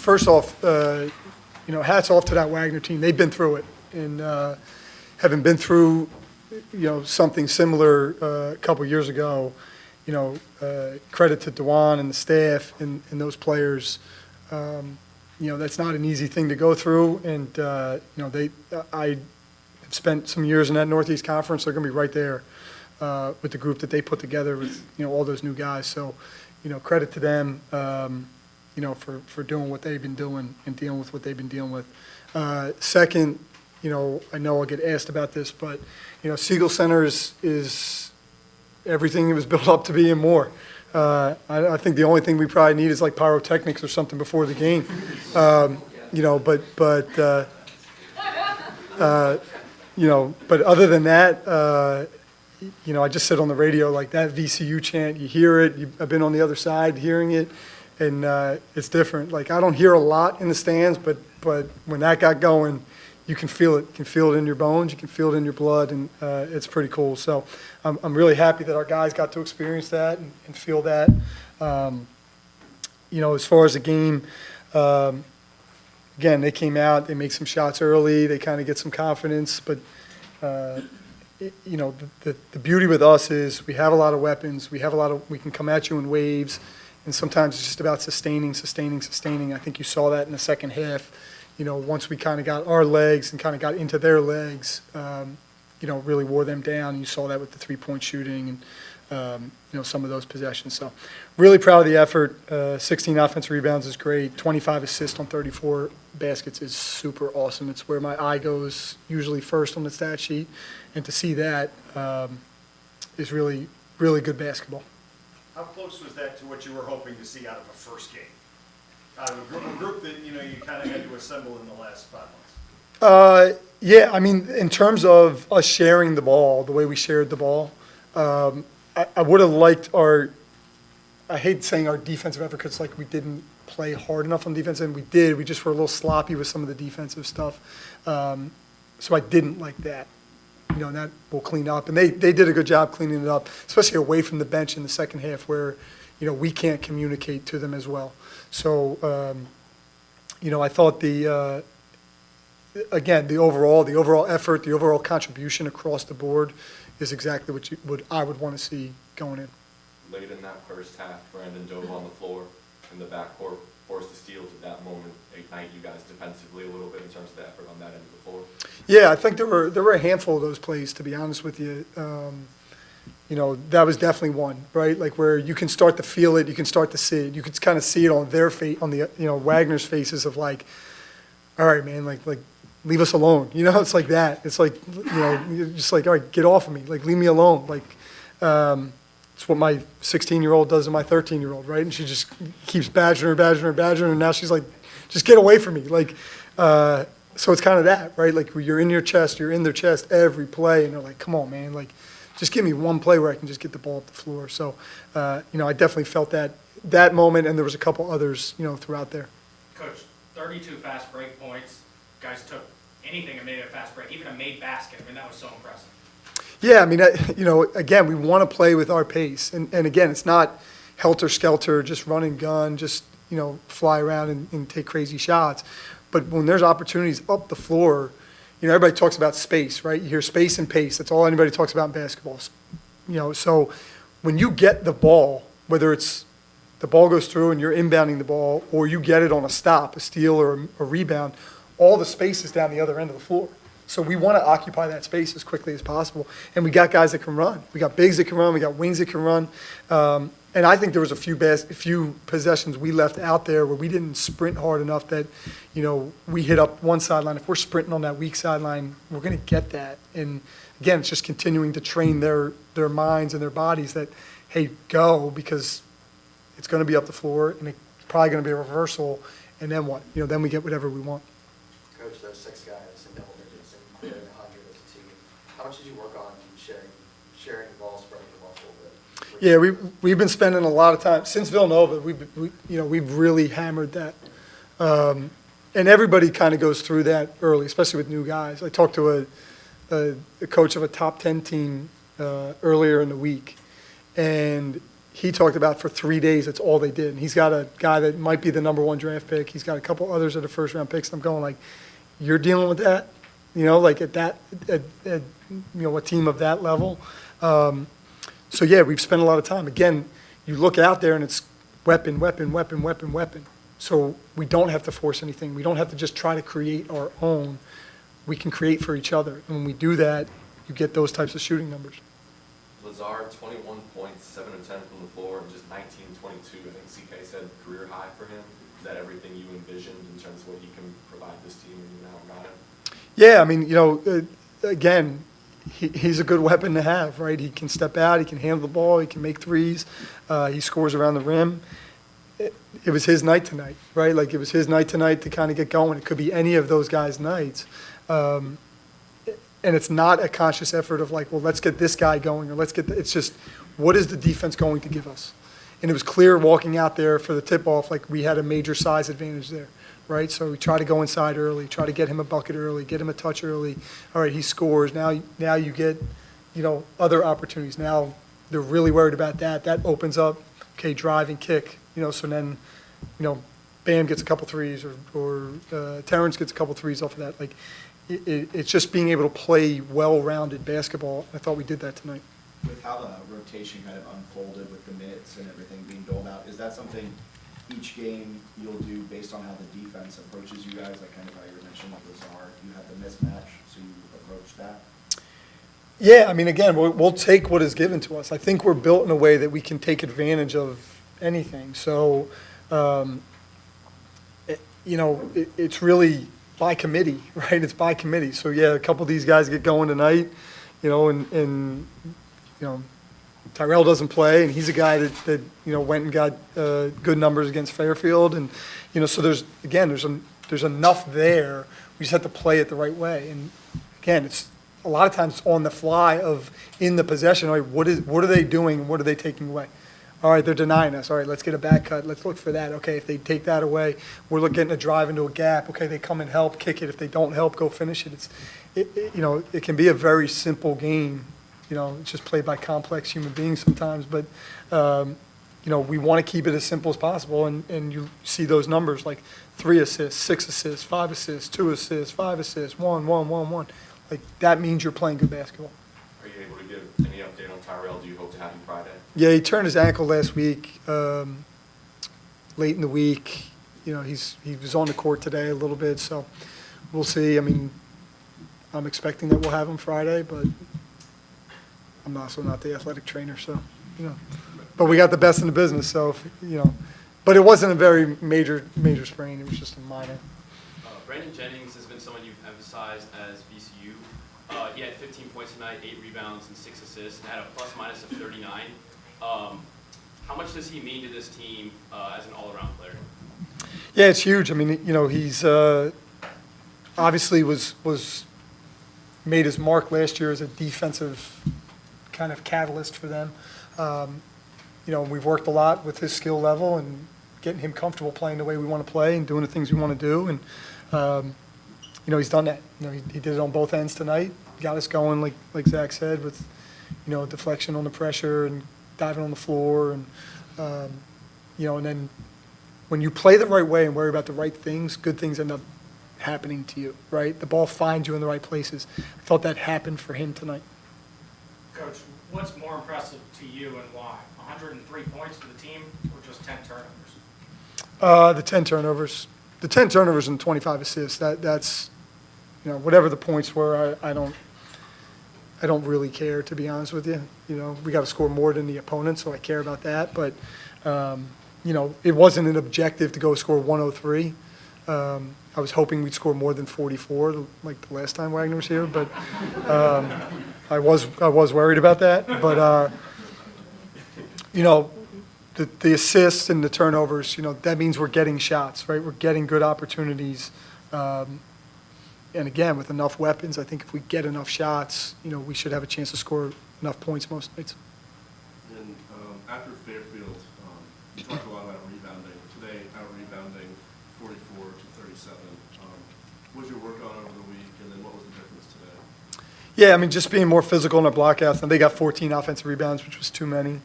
first off, hats off to that Wagner team. They've been through it, and having been through, something similar a couple years ago, credit to Dewan and the staff and those players. That's not an easy thing to go through, and I have spent some years in that Northeast Conference. They're going to be right there with the group that they put together with all those new guys. So, credit to them. For doing what they've been doing and dealing with what they've been dealing with. Second, I know I'll get asked about this, but Seagull Center is everything it was built up to be and more. I think the only thing we probably need is like pyrotechnics or something before the game. But other than that, I just sit on the radio like that VCU chant. You hear it. I've been on the other side hearing it, and it's different. Like, I don't hear a lot in the stands, but when that got going, you can feel it. You can feel it in your bones. You can feel it in your blood, and it's pretty cool. So I'm really happy that our guys got to experience that and feel that. As far as the game, again, they came out. They make some shots early. They kind of get some confidence. But, the beauty with us is we have a lot of weapons. We can come at you in waves. And sometimes it's just about sustaining. I think you saw that in the second half. Once we kind of got our legs and kind of got into their legs, really wore them down. You saw that with the three-point shooting and, some of those possessions. So really proud of the effort. 16 offensive rebounds is great. 25 assists on 34 baskets is super awesome. It's where my eye goes usually first on the stat sheet. And to see that is really, really good basketball. How close was that to what you were hoping to see out of a first game? Out of a group that, you kind of had to assemble in the last 5 months? Yeah, I mean, in terms of us sharing the ball, the way we shared the ball, I would have liked I hate saying our defensive effort because, we didn't play hard enough on defense, and we did. We just were a little sloppy with some of the defensive stuff. So I didn't like that. And that will clean up. And they did a good job cleaning it up, especially away from the bench in the second half where, we can't communicate to them as well. So, I thought the overall effort, the overall contribution across the board is exactly what I would want to see going in. Late in that first half, Brandon dove on the floor in the backcourt, forced a steal. Did that moment ignite you guys defensively a little bit in terms of the effort on that end of the floor? Yeah, I think there were a handful of those plays, to be honest with you. That was definitely one, right? Like where you can start to feel it, you can start to see it. You can kind of see it on their face, on the Wagner's faces of like, all right, man, like leave us alone. It's like that. It's like you're just like, all right, get off of me, like leave me alone. Like it's what my 16-year-old does to my 13-year-old, right? And she just keeps badgering her, and now she's like, just get away from me, like. So it's kind of that, right? Like you're in their chest every play, and they're like, come on, man, like just give me one play where I can just get the ball up the floor. So, I definitely felt that moment, and there was a couple others, throughout there. Coach, 32 fast break points. Guys took anything and made it a fast break, even a made basket. I mean, that was so impressive. Yeah, I mean, again, we want to play with our pace, and again, it's not helter-skelter, just run and gun, just fly around and take crazy shots. But when there's opportunities up the floor, everybody talks about space, right? You hear space and pace. That's all anybody talks about in basketball. So when you get the ball, whether it's the ball goes through and you're inbounding the ball, or you get it on a stop, a steal or a rebound, all the space is down the other end of the floor. So we want to occupy that space as quickly as possible. And we got guys that can run. We got bigs that can run. We got wings that can run. And I think there was a few possessions we left out there where we didn't sprint hard enough that, we hit up one sideline. If we're sprinting on that weak sideline, we're going to get that. And again, it's just continuing to train their minds and their bodies that, hey, go, because it's going to be up the floor, and it's probably going to be a reversal. And then what? Then we get whatever we want. Coach, those 6 guys in double digits and clearing 100 as a team. How much did you work on sharing the ball, spreading the ball a little bit? Yeah, we've been spending a lot of time since Villanova. We've really hammered that, and everybody kind of goes through that early, especially with new guys. I talked to a coach of a top 10 team earlier in the week, and he talked about for 3 days, that's all they did. And he's got a guy that might be the #1 draft pick. He's got a couple others that are first-round picks. I'm going like, you're dealing with that? You know, like at you know, a team of that level. So yeah, we've spent a lot of time. Again, you look out there and it's weapon, weapon, weapon, weapon, weapon. So we don't have to force anything. We don't have to just try to create our own. We can create for each other. And when we do that, you get those types of shooting numbers. Lazard, 21 points, 7 of 10 from the floor, and just 19-22. I think CK said career high for him. Is that everything you envisioned in terms of what he can provide this team when you now got him? Yeah, I mean, you know, again, he's a good weapon to have, right? He can step out, he can handle the ball, he can make threes, he scores around the rim. It was his night tonight, right? Like, it was his night tonight to kind of get going. It could be any of those guys' nights. And it's not a conscious effort of like, well, let's get this guy going, or let's get, it's just, what is the defense going to give us? And it was clear walking out there for the tip-off, like we had a major size advantage there, right? So we try to go inside early, try to get him a bucket early, get him a touch early. All right, he scores. Now you get, you know, other opportunities. Now they're really worried about that. That opens up, okay, drive and kick, you know, so then, you know, Bam gets a couple threes, or Terrence gets a couple threes off of that. Like, it's just being able to play well-rounded basketball. I thought we did that tonight. With how the rotation kind of unfolded with the minutes and everything being doled out, is that something each game you'll do based on how the defense approaches you guys, like kind of how you were mentioning with Lazard? You have the mismatch, so you approach that? Yeah, I mean, again, we'll take what is given to us. I think we're built in a way that we can take advantage of anything. So, you know, it's really by committee, right? It's by committee. So, yeah, a couple of these guys get going tonight, you know, and you know, Tyrell doesn't play, and he's a guy that you know, went and got good numbers against Fairfield. And, you know, so there's enough there. We just have to play it the right way. And, again, it's a lot of times on the fly of in the possession, all right, what are they doing? What are they taking away? All right, they're denying us. All right, let's get a back cut. Let's look for that. Okay, if they take that away, we're looking to drive into a gap. Okay, they come and help, kick it. If they don't help, go finish it. You know, it can be a very simple game. You know, it's just played by complex human beings sometimes. But, you know, we want to keep it as simple as possible. And you see those numbers like 3 assists, 6 assists, 5 assists, 2 assists, 5 assists, 1, 1, 1, 1. Like, that means you're playing good basketball. Are you able to give any update on Tyrell? Do you hope to have him Friday? Yeah, he turned his ankle last week, late in the week. You know, he was on the court today a little bit, so we'll see. I mean, I'm expecting that we'll have him Friday, but I'm also not the athletic trainer, so, you know. But we got the best in the business, so, you know. But it wasn't a very major sprain. It was just a minor. Brandon Jennings has been someone you've emphasized as VCU. He had 15 points tonight, 8 rebounds, and 6 assists, and had a plus-minus of 39. How much does he mean to this team as an all-around player? Yeah, it's huge. I mean, you know, he's obviously was made his mark last year as a defensive kind of catalyst for them. You know, we've worked a lot with his skill level and getting him comfortable playing the way we want to play and doing the things we want to do. And, you know, he's done that. You know, he did it on both ends tonight. Got us going, like Zach said, with, you know, deflection on the pressure and diving on the floor. And, you know, and then when you play the right way and worry about the right things, good things end up happening to you, right? The ball finds you in the right places. I thought that happened for him tonight. Coach, what's more impressive to you and why? 103 points for the team or just 10 turnovers? The 10 turnovers. The 10 turnovers and 25 assists, that's, you know, whatever the points were, I don't really care, to be honest with you. You know, we got to score more than the opponent, so I care about that. But, you know, it wasn't an objective to go score 103. I was hoping we'd score more than 44, like the last time Wagner was here. But I was worried about that. But, you know, the assists and the turnovers, you know, that means we're getting shots, right? We're getting good opportunities. And again, with enough weapons, I think if we get enough shots, you know, we should have a chance to score enough points most nights. And after Fairfield, you talked a lot about rebounding. Today, out rebounding 44 to 37. What did you work on over the week, and then what was the difference today? Yeah, I mean, just being more physical in our blockouts. And they got 14 offensive rebounds, which was too many.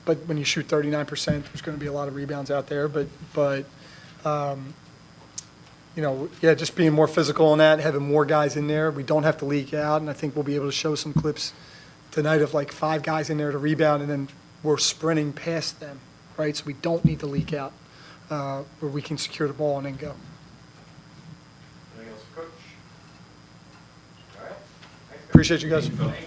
but when you shoot 39%, there's going to be a lot of rebounds out there. But just being more physical on that, having more guys in there. We don't have to leak out, and I think we'll be able to show some clips tonight of like 5 guys in there to rebound, and then we're sprinting past them, right? So we don't need to leak out, where we can secure the ball and then go. Anything else, Coach? All right. Thanks, guys. Appreciate you guys. Thank you.